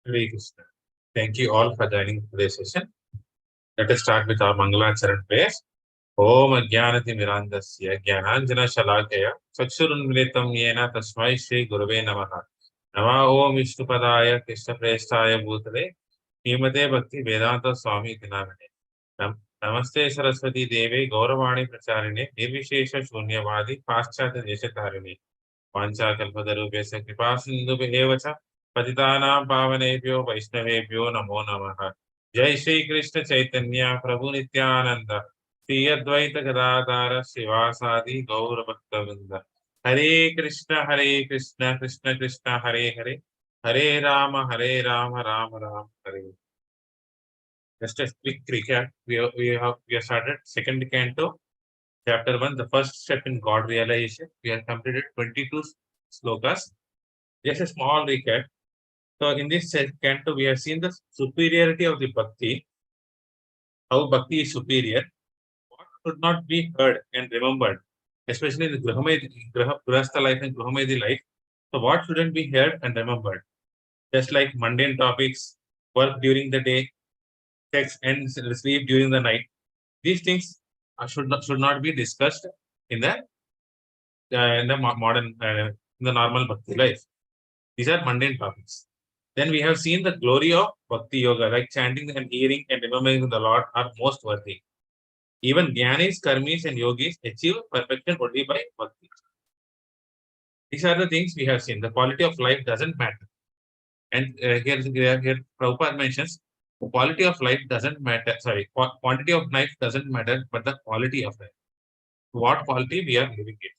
Hare Krishna. Thank you all for joining today's session. Let us start with our Mangalacharan prayers. Om Ajnanatimirandasya Jnananjana Shalakaya Chakshurunmilitam Yena Tasmai Shri Gurave Namaha. Nama Om Vishnupadaya Krishna Prestaya Bhutale Himate Bhakti Vedanta Swami Dinamane. Namaste Saraswati Devi Gauravani Pracharine Nirvishesha Shunyavadi Paschata Deshatarine Pancha Kalpadarubhesya Kripasindubhe Evacha Patitanam Pavanebhyo Vaishnavebhyo Namo Namaha. Jai Shri Krishna Chaitanya Prabhu Nityananda Shri Advaita Gadadhara Sivasadi Gaura Bhaktavinda. Hare Krishna Krishna Krishna Hare Hare Hare Rama Rama Rama Hare. Just a quick recap. We have started second canto, chapter 1, the first step in God realization. We have completed 22 slokas. Just a small recap. So in this canto, we have seen the superiority of the bhakti, how bhakti is superior, what should not be heard and remembered, especially in the Grihastha life and Gruhamedi life. So what shouldn't be heard and remembered? Just like mundane topics, work during the day, sex and sleep during the night. These things should not be discussed in the modern in the normal bhakti life. These are mundane topics. Then we have seen the glory of bhakti yoga, like chanting and hearing and remembering the Lord are most worthy. Even jnanis, karmis, and yogis achieve perfection only by bhakti. These are the things we have seen. The quality of life doesn't matter. And here Prabhupada mentions quality of life doesn't matter. Sorry, quantity of life doesn't matter, but the quality of life. What quality we are living it.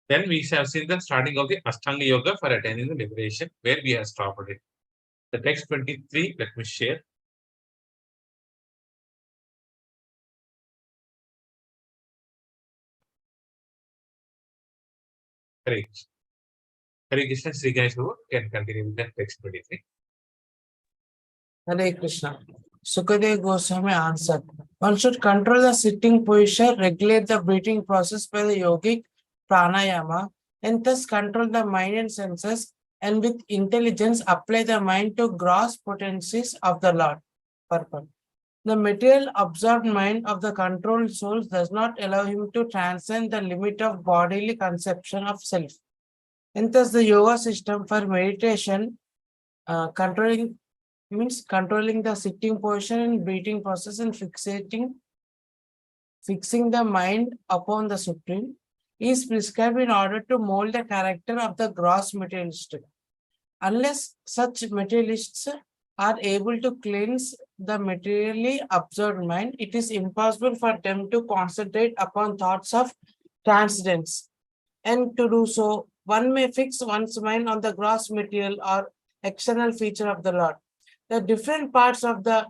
Then we have seen the starting of the Ashtanga Yoga for attaining the liberation, where we have stopped it. The text 23, let me share. Hare Krishna. Hare Krishna, Sri Ganesh Prabhu can continue with the text 23. Hare Krishna. Sukadeva Goswami answered, one should control the sitting position, regulate the breathing process by the yogic pranayama, and thus control the mind and senses, and with intelligence apply the mind to gross potencies of the Lord. Purport. The material absorbed mind of the controlled soul does not allow him to transcend the limit of bodily conception of self. And thus the yoga system for meditation controlling the sitting position and breathing process and fixing the mind upon the supreme is prescribed in order to mold the character of the gross materialist. Unless such materialists are able to cleanse the materially absorbed mind, it is impossible for them to concentrate upon thoughts of transcendence. And to do so, one may fix one's mind on the gross material or external feature of the Lord. The different parts of the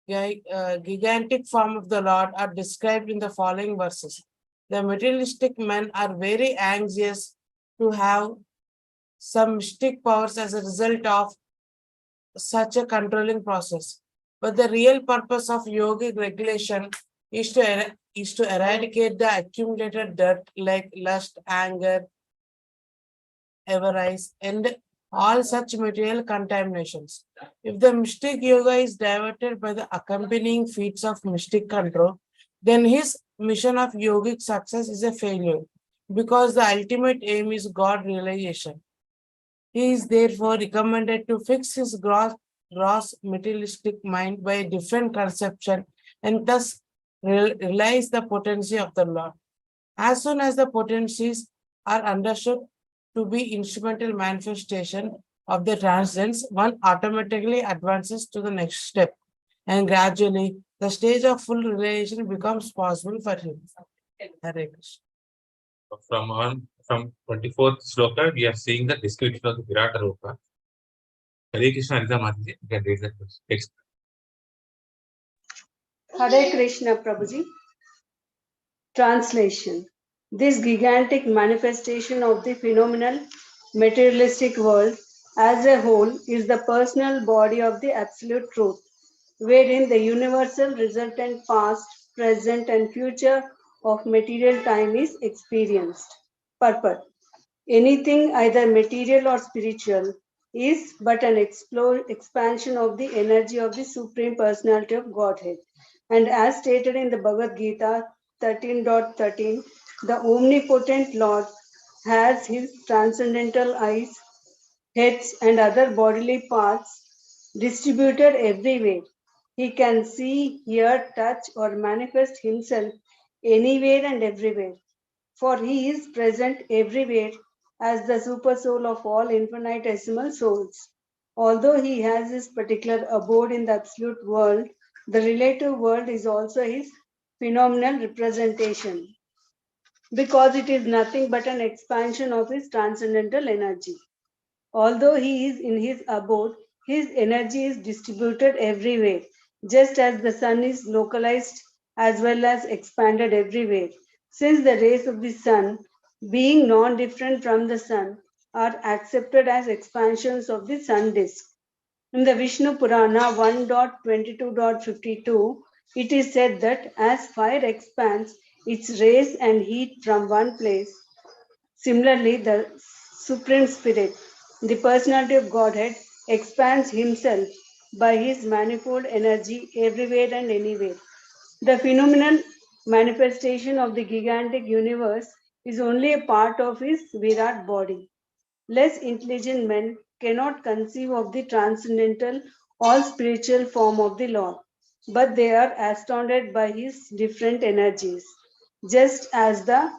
gigantic form of the Lord are described in the following verses. The materialistic men are very anxious to have some mystic powers as a result of such a controlling process. But the real purpose of yogic regulation is to eradicate the accumulated dirt like lust, anger, avarice, and all such material contaminations. If the mystic yoga is diverted by the accompanying feats of mystic control, then his mission of yogic success is a failure, because the ultimate aim is God realization. He is therefore recommended to fix his gross materialistic mind by a different conception and thus realize the potency of the Lord. As soon as the potencies are understood to be instrumental manifestation of the transcendence, one automatically advances to the next step, and gradually the stage of full realization becomes possible for him. Hare Krishna. From 24th sloka, we are seeing the description of the Virata Rupa. Hare Krishna, Anita Mataji, you can read the text. Hare Krishna, Prabhuji. Translation. This gigantic manifestation of the phenomenal materialistic world as a whole is the personal body of the absolute truth, wherein the universal resultant past, present, and future of material time is experienced. Purport. Anything either material or spiritual is but an expansion of the energy of the Supreme Personality of Godhead. And as stated in the Bhagavad Gita 13.13, the omnipotent Lord has his transcendental eyes, heads, and other bodily parts distributed everywhere. He can see, hear, touch, or manifest himself anywhere and everywhere. For he is present everywhere as the super soul of all infinitesimal souls. Although he has his particular abode in the absolute world, the relative world is also his phenomenal representation because it is nothing but an expansion of his transcendental energy. Although he is in his abode, his energy is distributed everywhere, just as the sun is localized as well as expanded everywhere. Since the rays of the sun, being non-different from the sun, are accepted as expansions of the sun disk. In the Vishnu Purana 1.22.52, it is said that as fire expands its rays and heat from one place, similarly, the Supreme Spirit, the personality of Godhead, expands himself by his manifold energy everywhere and anywhere. The phenomenal manifestation of the gigantic universe is only a part of his Virat body. Less intelligent men cannot conceive of the transcendental or spiritual form of the Lord, but they are astounded by his different energies. Just as the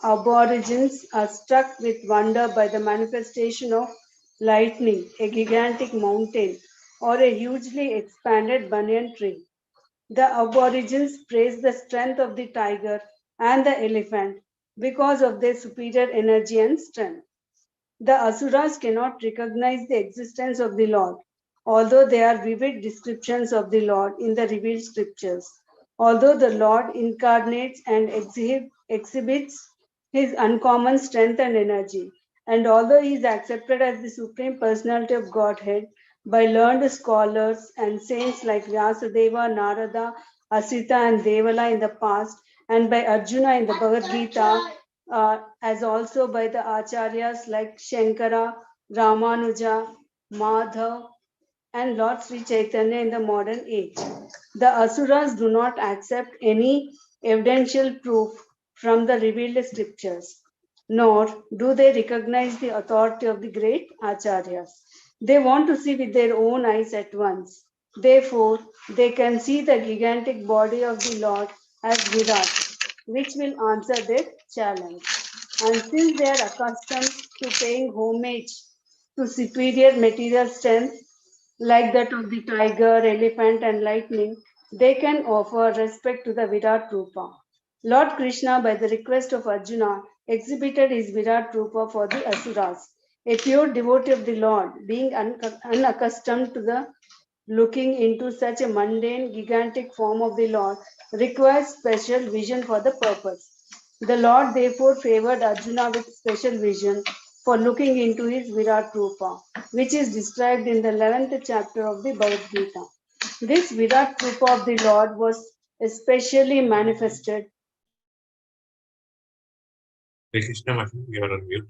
aborigines are struck with wonder by the manifestation of lightning, a gigantic mountain, or a hugely expanded banyan tree. The aborigines praise the strength of the tiger and the elephant because of their superior energy and strength. The asuras cannot recognize the existence of the Lord, although there are vivid descriptions of the Lord in the revealed scriptures. Although the Lord incarnates and exhibits his uncommon strength and energy, and although he is accepted as the Supreme Personality of Godhead by learned scholars and saints like Vyasadeva, Narada, Asita, and Devala in the past, and by Arjuna in the Bhagavad Gita, as also by the acharyas like Shankara, Ramanuja, Madhav, and Lord Sri Chaitanya in the modern age. The Asuras do not accept any evidential proof from the revealed scriptures, nor do they recognize the authority of the great acharyas. They want to see with their own eyes at once. Therefore, they can see the gigantic body of the Lord as Virat, which will answer their challenge. And since they are accustomed to paying homage to superior material strength, like that of the tiger, elephant, and lightning, they can offer respect to the Virat Rupa. Lord Krishna, by the request of Arjuna, exhibited his Virat Rupa for the Asuras. A pure devotee of the Lord, being unaccustomed to the looking into such a mundane, gigantic form of the Lord, requires special vision for the purpose. The Lord therefore favored Arjuna with special vision for looking into his Virat Rupa, which is described in the 11th chapter of the Bhagavad Gita. This Virat Rupa of the Lord was especially manifested. Hare Krishna, Mahan, you are on mute.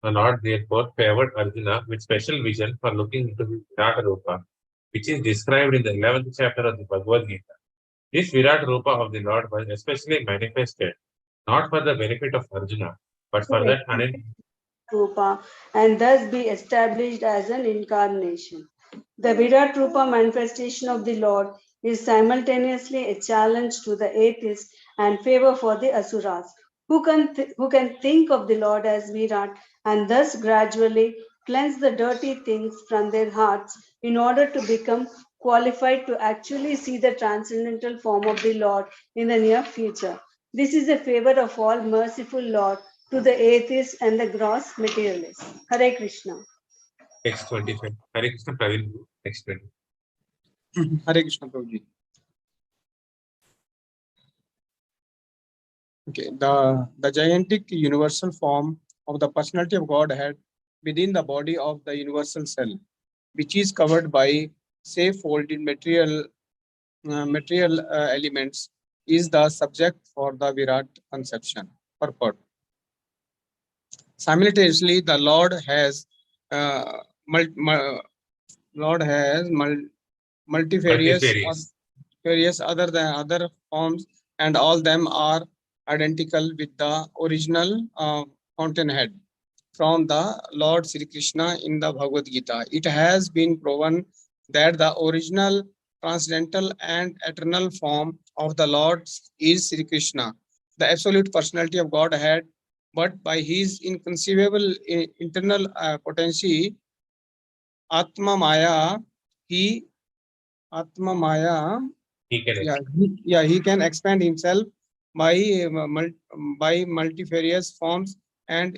The Lord therefore favored Arjuna with special vision for looking into the Virat Rupa, which is described in the 11th chapter of the Bhagavad Gita. This Virat Rupa of the Lord was especially manifested not for the benefit of Arjuna, but for that Rupa and thus be established as an incarnation. The Virat Rupa manifestation of the Lord is simultaneously a challenge to the atheists and favor for the Asuras, who can think of the Lord as Virat and thus gradually cleanse the dirty things from their hearts in order to become qualified to actually see the transcendental form of the Lord in the near future. This is a favor of all merciful Lord to the atheists and the gross materialists. Hare Krishna. text 25. Hare Krishna, Praveen, text 20. Hare Krishna, Prabhuji. Okay, the gigantic universal form of the personality of Godhead within the body of the universal cell, which is covered by safe folded material elements, is the subject for the Virat conception. Purport. Simultaneously, the Lord has multifarious Multifarious. various other than other forms, and all them are identical with the original fountainhead from the Lord Sri Krishna in the Bhagavad Gita. It has been proven that the original transcendental and eternal form of the Lord is Sri Krishna, the absolute personality of Godhead, but by his inconceivable internal potency, Atma Maya, he Atma Maya, He can he can expand himself by by multifarious forms and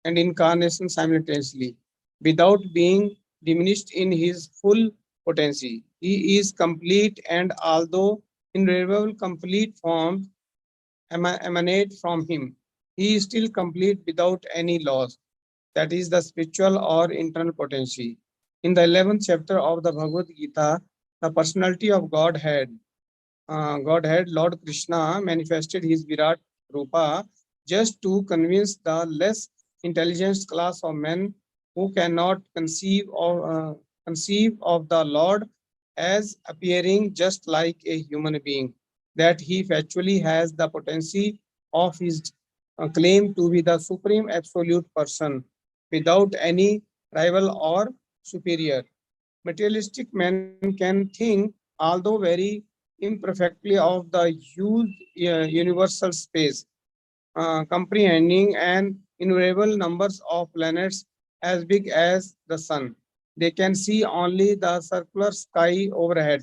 incarnation simultaneously, without being diminished in his full potency. He is complete, and although innumerable complete forms emanate from him, he is still complete without any loss. That is the spiritual or internal potency. In the 11th chapter of the Bhagavad Gita, the personality of Godhead, Lord Krishna manifested his Virat Rupa just to convince the less intelligent class of men who cannot conceive of the Lord as appearing just like a human being, that he factually has the potency of his claim to be the supreme absolute person without any rival or superior. Materialistic men can think, although very imperfectly, of the huge universal space, comprehending an innumerable numbers of planets as big as the sun. They can see only the circular sky overhead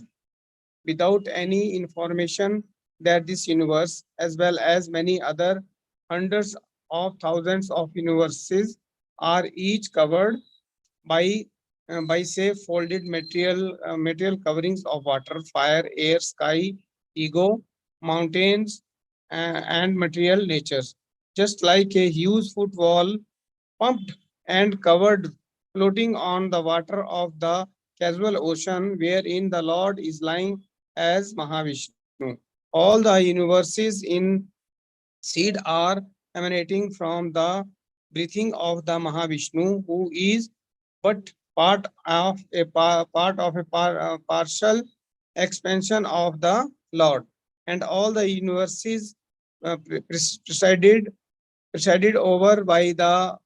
without any information that this universe, as well as many other hundreds of thousands of universes, are each covered by say folded material coverings of water, fire, air, sky, ego, mountains, and material natures, just like a huge footwall pumped and covered, floating on the water of the casual ocean, wherein the Lord is lying as Mahavishnu. All the universes in seed are emanating from the breathing of the Mahavishnu, who is but part of a partial expansion of the Lord, and all the universes presided over by the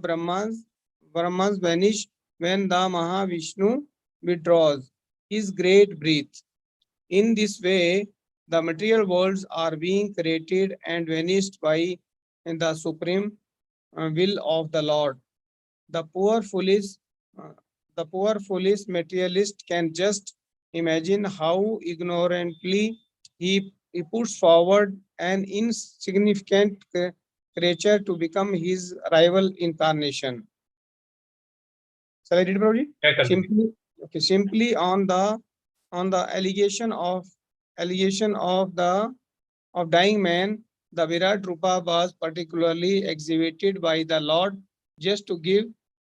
Brahmans vanish when the Mahavishnu withdraws his great breath. In this way, the material worlds are being created and vanished by the supreme will of the Lord. The uh, poor foolish materialist can just imagine how ignorantly he puts forward an insignificant creature to become his rival incarnation. Shall I read, Prabhuji? Yeah, continue. Simply on the allegation of dying man, the Virat Rupa was particularly exhibited by the Lord just to give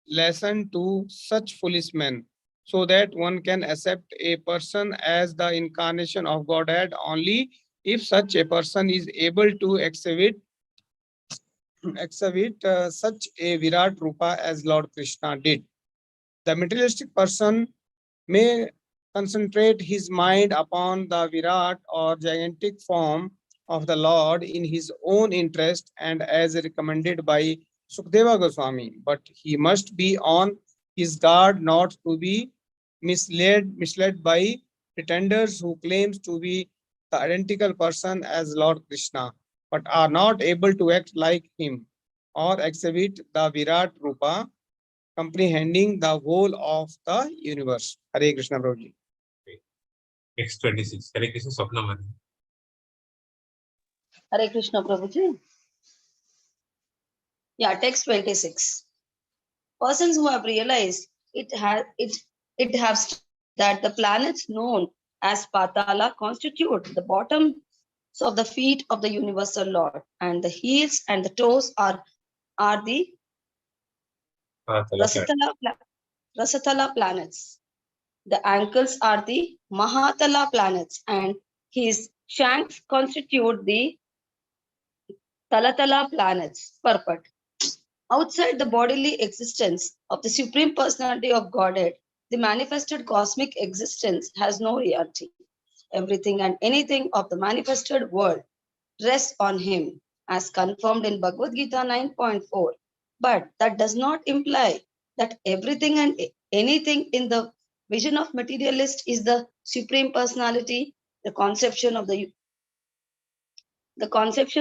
lesson to such foolish men, so that one can accept a person as the incarnation of Godhead only if such a person is able to exhibit such a Virat Rupa as Lord Krishna did. The materialistic person may concentrate his mind upon the Virat or gigantic form of the Lord in his own interest and as recommended by Sukadeva Goswami, but he must be on his guard not to be misled by pretenders who claims to be the identical person as Lord Krishna, but are not able to act like him or exhibit the Virat Rupa, comprehending the whole of the universe. Hare Krishna, Prabhuji. X26. Hare Krishna Swapnamani. Hare Krishna Prabhuji. Yeah, text 26. Persons who have realized it has that the planets known as Patala constitute the bottoms of the feet of the universal Lord, and the heels and the toes are the Rasatala planets. The ankles are the Mahatala planets, and his Shanks constitute the Talatala planets, purport. Outside the bodily existence of the Supreme Personality of Godhead, the manifested cosmic existence has no reality. Everything and anything of the manifested world rests on him, as confirmed in Bhagavad Gita 9.4. But that does not imply that everything and anything in the vision of materialist is the Supreme Personality, the conception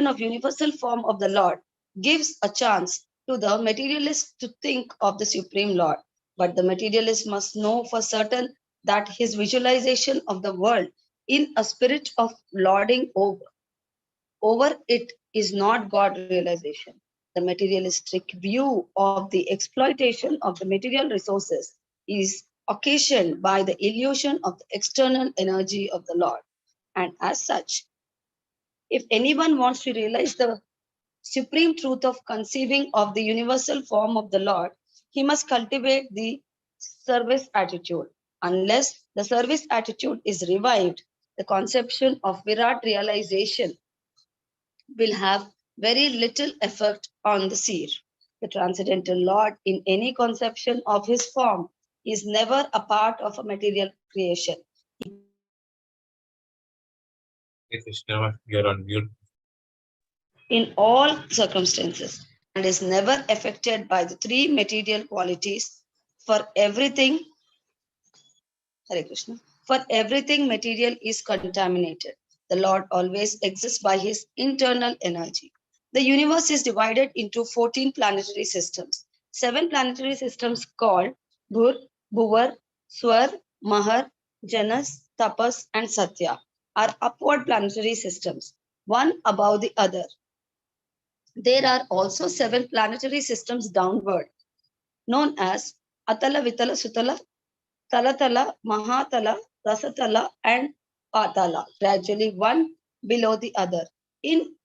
of universal form of the Lord gives a chance to the materialist to think of the Supreme Lord. But the materialist must know for certain that his visualization of the world in a spirit of lording over it is not God realization. The materialistic view of the exploitation of the material resources is occasioned by the illusion of the external energy of the Lord. And as such, if anyone wants to realize the supreme truth of conceiving of the universal form of the Lord, he must cultivate the service attitude. Unless the service attitude is revived, the conception of Virat realization will have very little effect on the seer. The transcendental Lord, in any conception of his form, is never a part of a material creation. Krishna, you're on mute. In all circumstances and is never affected by the three material qualities. For everything, Hare Krishna, for everything material is contaminated. The Lord always exists by his internal energy. The universe is divided into 14 planetary systems. 7 planetary systems called Bhur, Bhuvar, Swar, Mahar, Janas, Tapas, and Satya are upward planetary systems, one above the other. There are also 7 planetary systems downward, known as Atala, Vitala, Sutala, Talatala, Mahatala, Rasatala, and Patala, gradually one below the other. In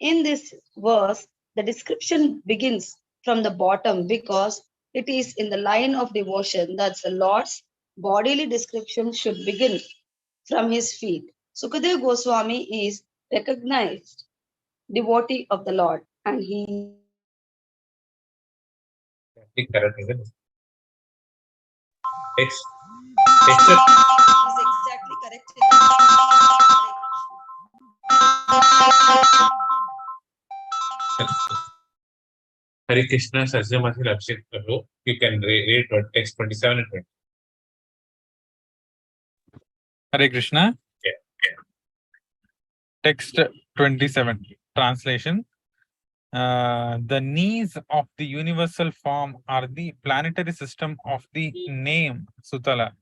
this verse, the description begins from the bottom because it is in the line of devotion that the Lord's bodily description should begin from his feet. Sukadeva Goswami is recognized devotee of the Lord, and he Correct, isn't it? Next, is exactly correct. Hare Krishna, Sajjamati Abhishek Prabhu. You can read text 27 and 20. Hare Krishna. Yeah. Text 27. Translation. The knees of the universal form are the planetary system of the name Sutala,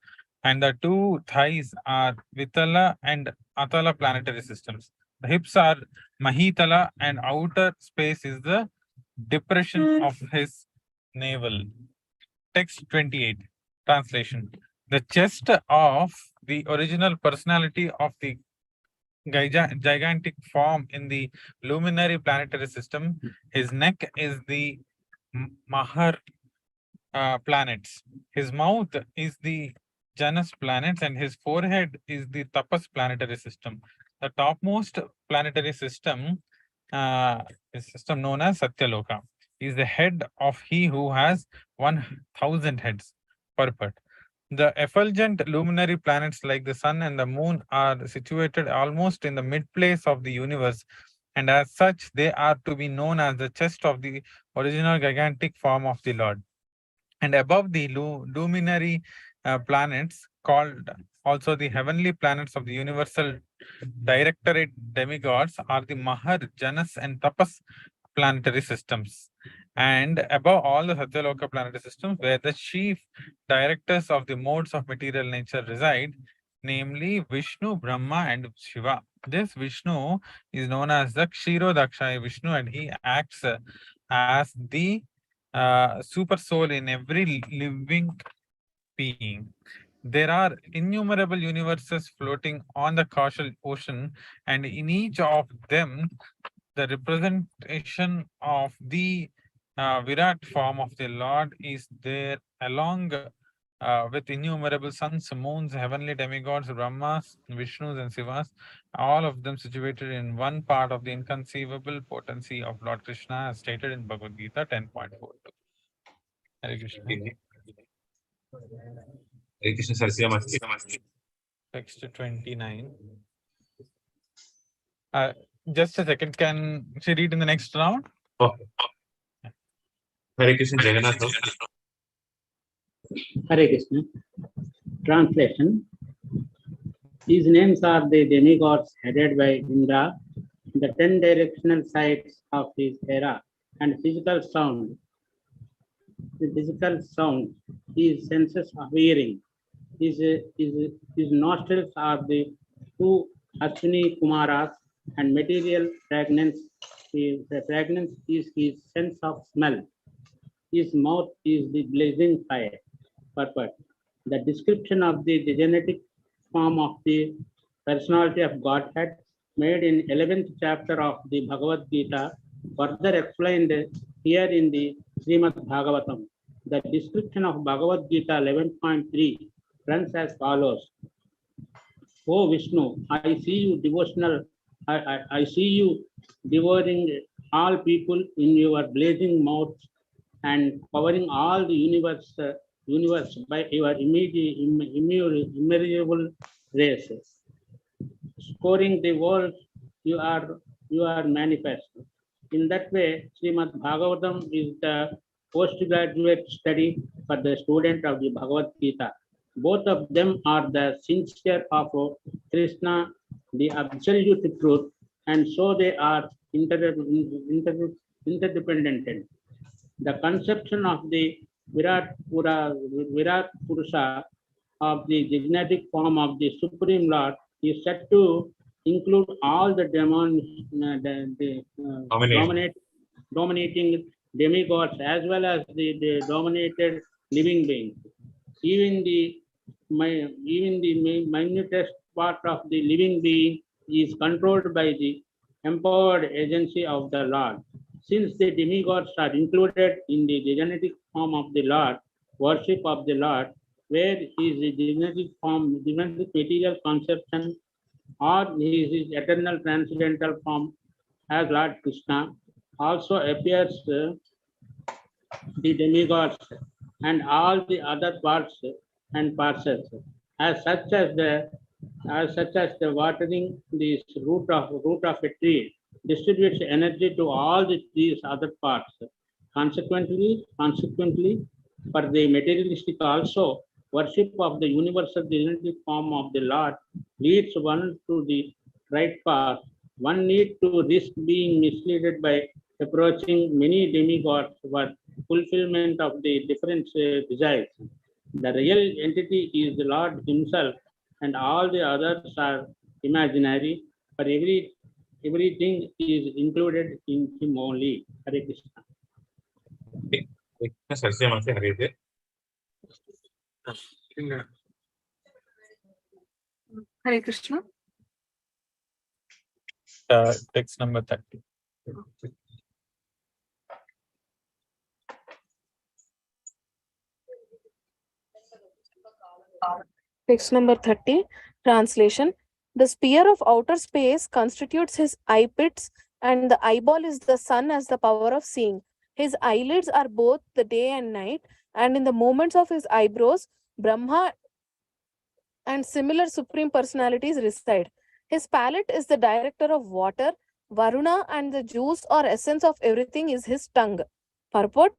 and the 2 thighs are Vitala and Atala planetary systems. The hips are Mahitala, and outer space is the depression of his navel. Text 28. Translation. The chest of the original personality of the gigantic form in the luminary planetary system. His neck is the Mahar planets. His mouth is the Janus planets, and his forehead is the Tapas planetary system. The topmost planetary system is system known as Satyaloka. Is the head of he who has 1,000 heads. Purport. The effulgent luminary planets like the sun and the moon are situated almost in the mid-place of the universe, and as such, they are to be known as the chest of the original gigantic form of the Lord. And above the luminary planets, called also the heavenly planets of the universal directorate demigods, are the Mahar, Janus, and Tapas planetary systems. And above all the Satyaloka planetary systems, where the chief directors of the modes of material nature reside, namely Vishnu, Brahma, and Shiva. This Vishnu is known as the Kshirodakshaya Vishnu, and he acts as the super soul in every living being. There are innumerable universes floating on the causal ocean, and in each of them, the representation of the Virat form of the Lord is there along with innumerable suns, moons, heavenly demigods, Brahmas, Vishnus, and Sivas, all of them situated in one part of the inconceivable potency of Lord Krishna, as stated in Bhagavad Gita 10.42. Hare Krishna. Hare Krishna Saraswati. Text 29. Just a second, can she read in the next round? Okay. Hare Krishna Jagannath. Hare Krishna. Translation. These names are the demigods headed by Indra, the 10 directional sides of his era, and physical sound. The physical sound, his senses of hearing, his nostrils are the two Ashwini Kumaras, and material fragrance. The fragrance is his sense of smell. His mouth is the blazing fire. Purport. The description of the genetic form of the personality of Godhead made in 11th chapter of the Bhagavad Gita, further explained here in the Srimad Bhagavatam. The description of Bhagavad Gita 11.3 runs as follows. O Vishnu, I see you devotional. I see you devouring all people in your blazing mouth and covering all the universe by your immeasurable race. Scoring the world, you are manifest. In that way, Srimad Bhagavatam is the postgraduate study for the student of the Bhagavad Gita. Both of them are the sincere of Krishna, the absolute truth, and so they are interdependent. The conception of the Virat Purusha of the genetic form of the Supreme Lord is said to include all the dominating demigods as well as the dominated living beings. Even the minutest part of the living being is controlled by the empowered agency of the Lord. Since the demigods are included in the genetic form of the Lord, worship of the Lord, where his genetic form, genetic material conception, or his eternal transcendental form as Lord Krishna, also appears the demigods and all the other parts and parcels, as such as the watering the root of a tree distributes energy to all these other parts. Consequently, for the materialistic also, worship of the universal genetic form of the Lord leads one to the right path. One need to risk being misled by approaching many demigods for fulfillment of the different desires. The real entity is the Lord himself, and all the others are imaginary. For everything is included in him only. Hare Krishna. Saraswati Hare. Hare Krishna. Text number 30. Text number 30. Translation. The sphere of outer space constitutes his eye pits, and the eyeball is the sun as the power of seeing. His eyelids are both the day and night, and in the movements of his eyebrows, Brahma and similar supreme personalities reside. His palate is the director of water, Varuna, and the juice or essence of everything is his tongue. Purport.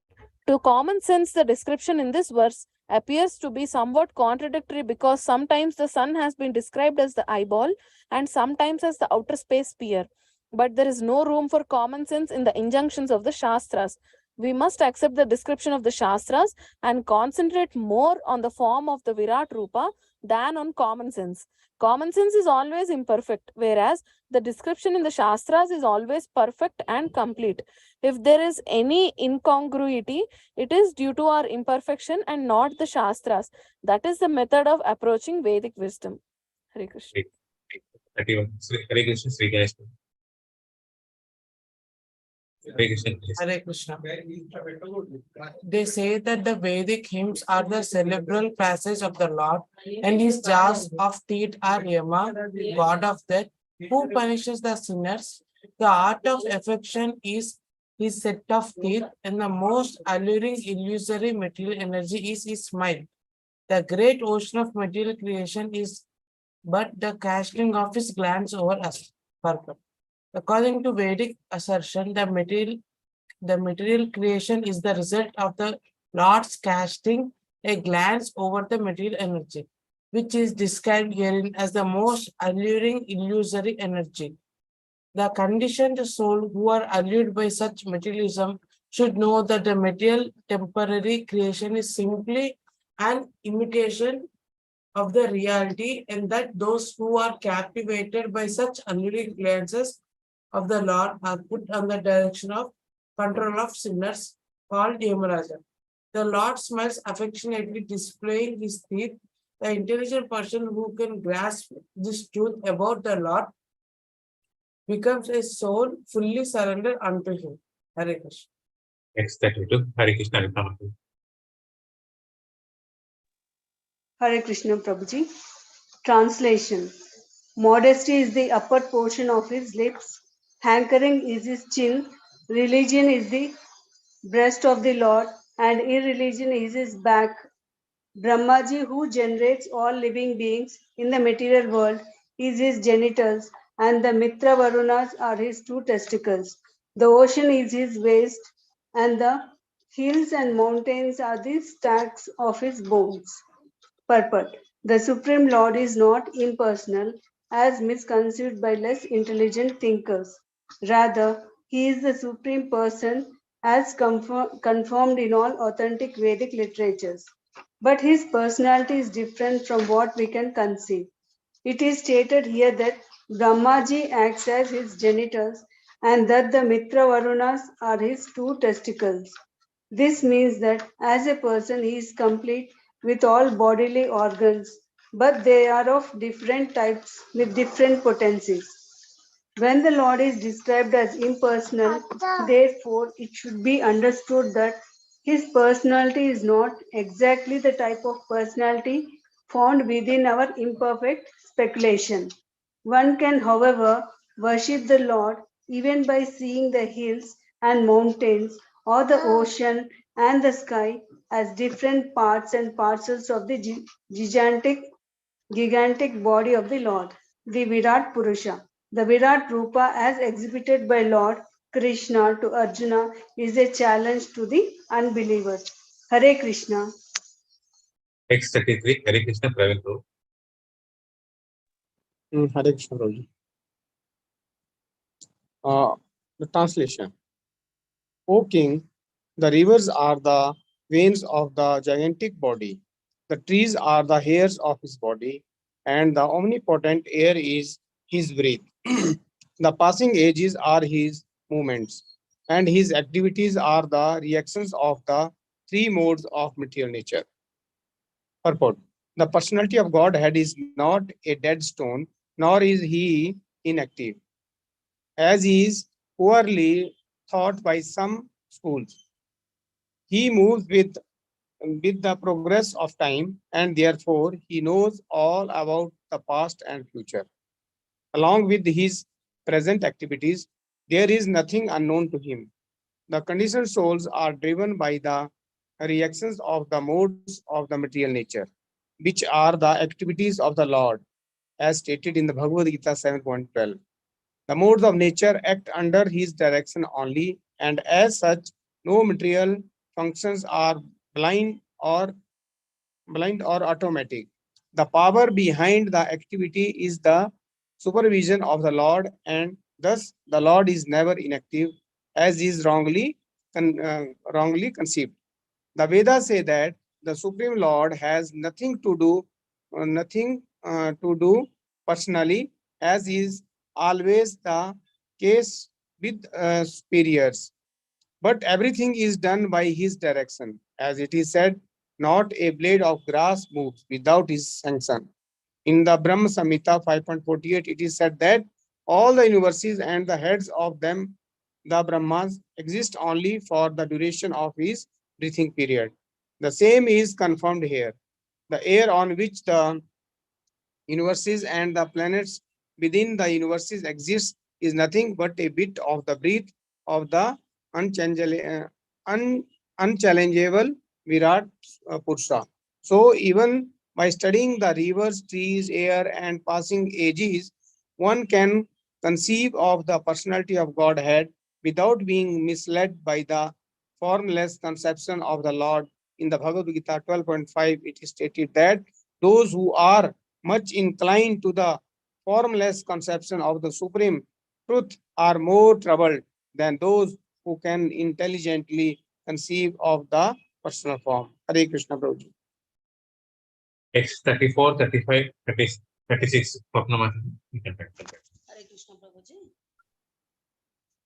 To common sense, the description in this verse appears to be somewhat contradictory because sometimes the sun has been described as the eyeball and sometimes as the outer space sphere. But there is no room for common sense in the injunctions of the Shastras. We must accept the description of the Shastras and concentrate more on the form of the Virat Rupa than on common sense. Common sense is always imperfect, whereas the description in the Shastras is always perfect and complete. If there is any incongruity, it is due to our imperfection and not the Shastras. That is the method of approaching Vedic wisdom. Hare Krishna. Hare Krishna Sri Ganesh. Hare Krishna, please. Hare Krishna. They say that the Vedic hymns are the cerebral passage of the Lord, and his jaws of teeth are Yama, god of death, who punishes the sinners. The art of affection is his set of teeth, and the most alluring illusory material energy is his smile. The great ocean of material creation is but the casting of his glance over us. Purpose. According to Vedic assertion, the material creation is the result of the Lord's casting a glance over the material energy, which is described herein as the most alluring illusory energy. The conditioned soul who are allured by such materialism should know that the material temporary creation is simply an imitation of the reality, and that those who are captivated by such alluring glances of the Lord are put on the direction of control of sinners called Yamaraja. The Lord smiles affectionately, displaying his teeth. The intelligent person who can grasp this truth about the Lord becomes a soul fully surrendered unto him. Hare Krishna. Next 32. Hare Krishna, Nityananda. Hare Krishna Prabhuji. Translation. Modesty is the upper portion of his lips, hankering is his chin, religion is the breast of the Lord, and irreligion is his back. Brahmaji, who generates all living beings in the material world, is his genitals, and the Mitra Varunas are his two testicles. The ocean is his waist, and the hills and mountains are the stacks of his bones. Purport. The Supreme Lord is not impersonal, as misconceived by less intelligent thinkers. Rather, he is the Supreme Person, as confirmed in all authentic Vedic literatures. But his personality is different from what we can conceive. It is stated here that Brahmaji acts as his genitals and that the Mitra Varunas are his two testicles. This means that as a person he is complete with all bodily organs, but they are of different types with different potencies. When the Lord is described as impersonal, therefore it should be understood that his personality is not exactly the type of personality found within our imperfect speculation. One can, however, worship the Lord even by seeing the hills and mountains or the ocean and the sky as different parts and parcels of the gigantic body of the Lord, the Virat Purusha. The Virat Rupa, as exhibited by Lord Krishna to Arjuna, is a challenge to the unbelievers. Hare Krishna. Next 33. Hare Krishna, Praveen Prabhu. Hare Krishna Prabhuji. The translation. O king, the rivers are the veins of the gigantic body. The trees are the hairs of his body, and the omnipotent air is his breath. The passing ages are his movements, and his activities are the reactions of the three modes of material nature. Purport. The personality of Godhead is not a dead stone, nor is he inactive, as is poorly taught by some schools. He moves with the progress of time, and therefore he knows all about the past and future. Along with his present activities, there is nothing unknown to him. The conditioned souls are driven by the reactions of the modes of the material nature, which are the activities of the Lord, as stated in the Bhagavad Gita 7.12. The modes of nature act under his direction only, and as such, no material functions are blind or automatic. The power behind the activity is the supervision of the Lord, and thus the Lord is never inactive, as is wrongly conceived. The Vedas say that the Supreme Lord has nothing to do personally, as is always the case with superiors. But everything is done by his direction, as it is said, not a blade of grass moves without his sanction. In the Brahma Samhita 5.48, it is said that all the universes and the heads of them the Brahmas exist only for the duration of his breathing period. The same is confirmed here. The air on which the universes and the planets within the universes exist is nothing but a bit of the breath of the unchallengeable Virat Purusha. So even by studying the rivers, trees, air, and passing ages, one can conceive of the personality of Godhead without being misled by the formless conception of the Lord. In the Bhagavad Gita 12.5, it is stated that those who are much inclined to the formless conception of the Supreme Truth are more troubled than those who can intelligently conceive of the personal form. Hare Krishna Prabhuji. Text 34, 35, 36. Swapnamati, you can take it. Hare Krishna Prabhuji.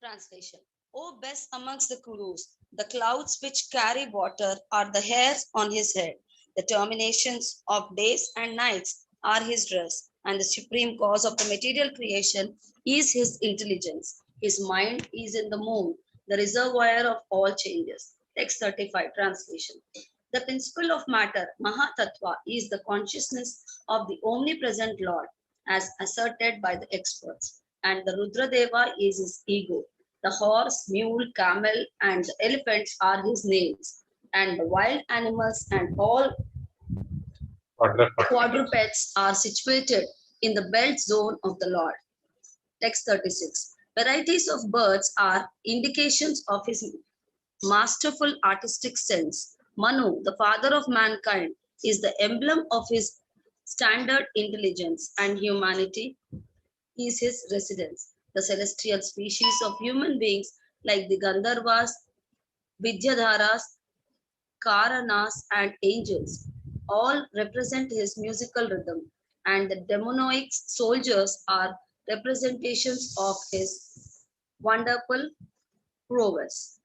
Translation. O best amongst the Kurus, the clouds which carry water are the hairs on his head. The terminations of days and nights are his dress, and the supreme cause of the material creation is his intelligence. His mind is in the moon, the reservoir of all changes. Text 35, translation. The principle of matter, Mahatattva, is the consciousness of the omnipresent Lord, as asserted by the experts, and the Rudradeva is his ego. The horse, mule, camel, and the elephants are his names, and the wild animals and all quadrupeds are situated in the belt zone of the Lord. Text 36. Varieties of birds are indications of his masterful artistic sense. Manu, the father of mankind, is the emblem of his standard intelligence, and humanity is his residence. The celestial species of human beings like the Gandharvas, Vidyadharas, Karanas, and angels all represent his musical rhythm, and the demonic soldiers are representations of his wonderful purpose.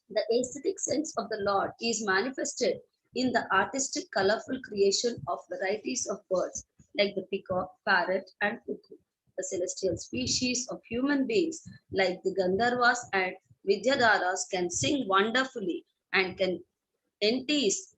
The aesthetic sense of the Lord is manifested in the artistic, colorful creation of varieties of birds like the peacock, parrot, and cuckoo. The celestial species of human beings like the Gandharvas and Vidyadharas can sing wonderfully and can entice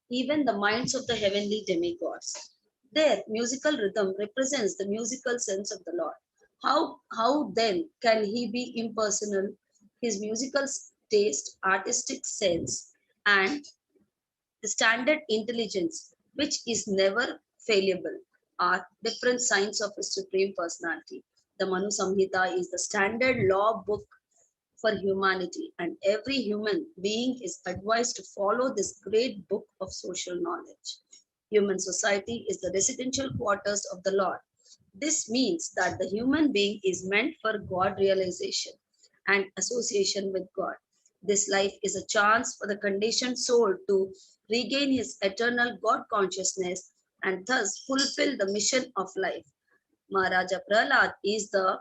even the minds of the heavenly demigods. Their musical rhythm represents the musical sense of the Lord. How then can he be impersonal? His musical taste, artistic sense, and the standard intelligence, which is never fallible, are different signs of his supreme personality. The Manu Samhita is the standard law book for humanity, and every human being is advised to follow this great book of social knowledge. Human society is the residential quarters of the Lord. This means that the human being is meant for God realization and association with God. This life is a chance for the conditioned soul to regain his eternal God consciousness and thus fulfill the mission of life. Maharaja Prahlad is the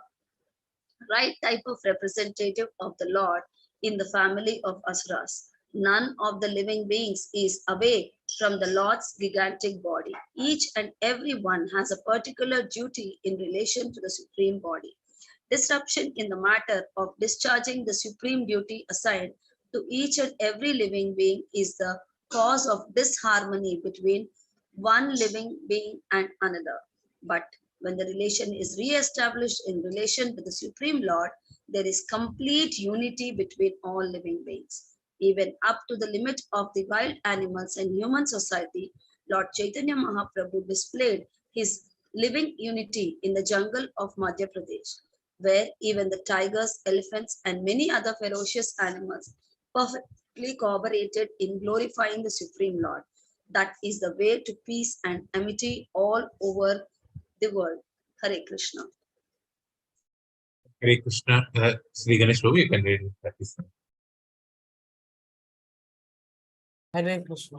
right type of representative of the Lord in the family of Asuras. None of the living beings is away from the Lord's gigantic body. Each and every one has a particular duty in relation to the supreme body. Disruption in the matter of discharging the supreme duty assigned to each and every living being is the cause of disharmony between one living being and another. But when the relation is re-established in relation with the Supreme Lord, there is complete unity between all living beings. Even up to the limit of the wild animals and human society, Lord Chaitanya Mahaprabhu displayed his living unity in the jungle of Madhya Pradesh, where even the tigers, elephants, and many other ferocious animals perfectly cooperated in glorifying the Supreme Lord. That is the way to peace and amity all over the world. Hare Krishna. Hare Krishna. Sri Ganesh Prabhu, you can read that. Hare Krishna.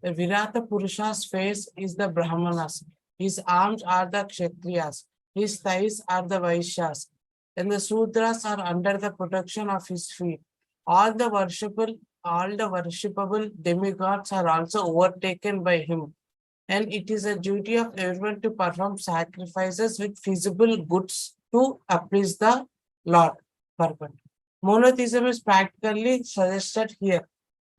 The Virata Purusha's face is the Brahmanas. His arms are the Kshatriyas. His thighs are the Vaishyas. And the Sudras are under the protection of his feet. All the worshipable demigods are also overtaken by him. And it is a duty of everyone to perform sacrifices with feasible goods to appease the Lord. purpose. Monotheism is practically suggested here.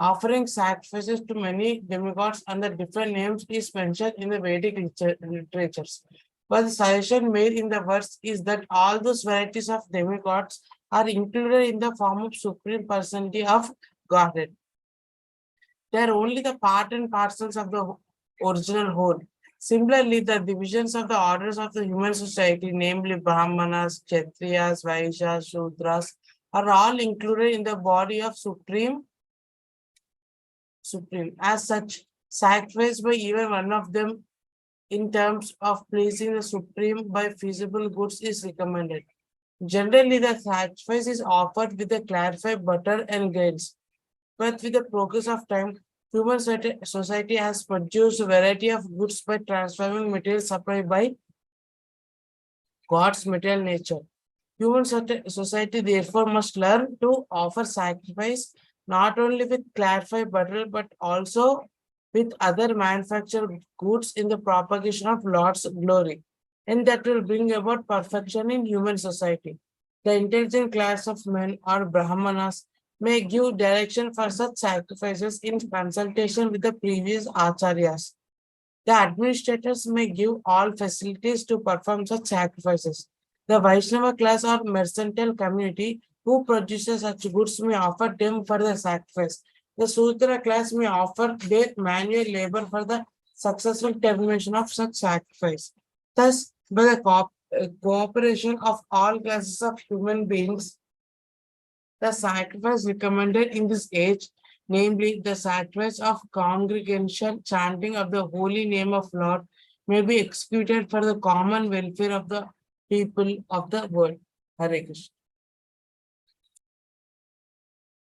Offering sacrifices to many demigods under different names is mentioned in the Vedic literatures. But the suggestion made in the verse is that all those varieties of demigods are included in the form of supreme personality of Godhead. They are only the part and parcels of the original whole. Similarly, the divisions of the orders of the human society, namely Brahmanas, Kshatriyas, Vaishyas, Shudras, are all included in the body of Supreme. As such, sacrifice by even one of them in terms of pleasing the Supreme by feasible goods is recommended. Generally, the sacrifice is offered with the clarified butter and grains. But with the progress of time, human society has produced a variety of goods by transforming material supplied by God's material nature. Human society therefore must learn to offer sacrifice not only with clarified butter but also with other manufactured goods in the propagation of Lord's glory, and that will bring about perfection in human society. The intelligent class of men or Brahmanas may give direction for such sacrifices in consultation with the previous acharyas. The administrators may give all facilities to perform such sacrifices. The Vaishnava class or mercantile community who produces such goods may offer them for the sacrifice. The Sudra class may offer their manual labor for the successful termination of such sacrifice. Thus, by the cooperation of all classes of human beings, the sacrifice recommended in this age, namely the sacrifice of congregational chanting of the holy name of Lord, may be executed for the common welfare of the people of the world. Hare Krishna.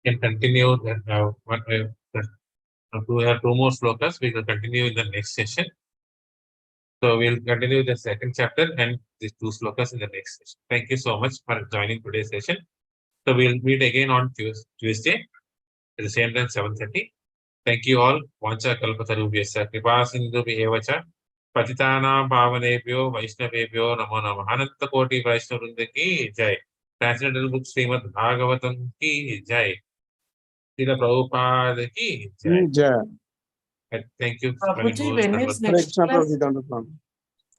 Can continue that. We have two more slokas. We will continue in the next session. So we'll continue the second chapter and these two slokas in the next session. Thank you so much for joining today's session. So we'll meet again on Tuesday at the same time 7:30. Thank you all. Vancha kalpatarubhyasya kripa sindhubhyev cha patitanam pavanebhyo vaishnavebhyo namo namah. Ananta koti Vaishnava Vrinda ki jai. Transcendental book Srimad Bhagavatam ki jai. Srila Prabhupada ki jai. Jai. Thank you. Prabhuji, when is Hare next Krishna, class? Prabhuji, Dandatam.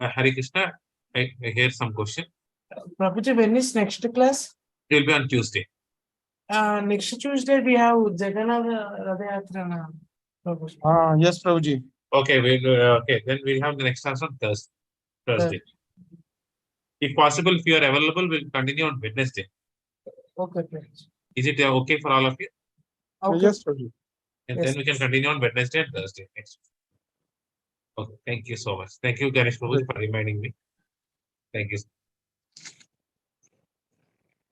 Hare Krishna. I hear some question. Prabhuji, when is next class? It will be on Tuesday. Next Tuesday we have Jagannath Radhayatra na, Prabhuji. Yes, Prabhuji. Okay, okay. Then we have the next class on Thursday. If possible, if you are available, we'll continue on Wednesday. Okay, please. Is it okay for all of you? Okay. Yes, Prabhuji. And Yes. then we can continue on Wednesday and Thursday next week. Okay, thank you so much. Thank you, Ganesh Prabhu, for reminding me. Thank you.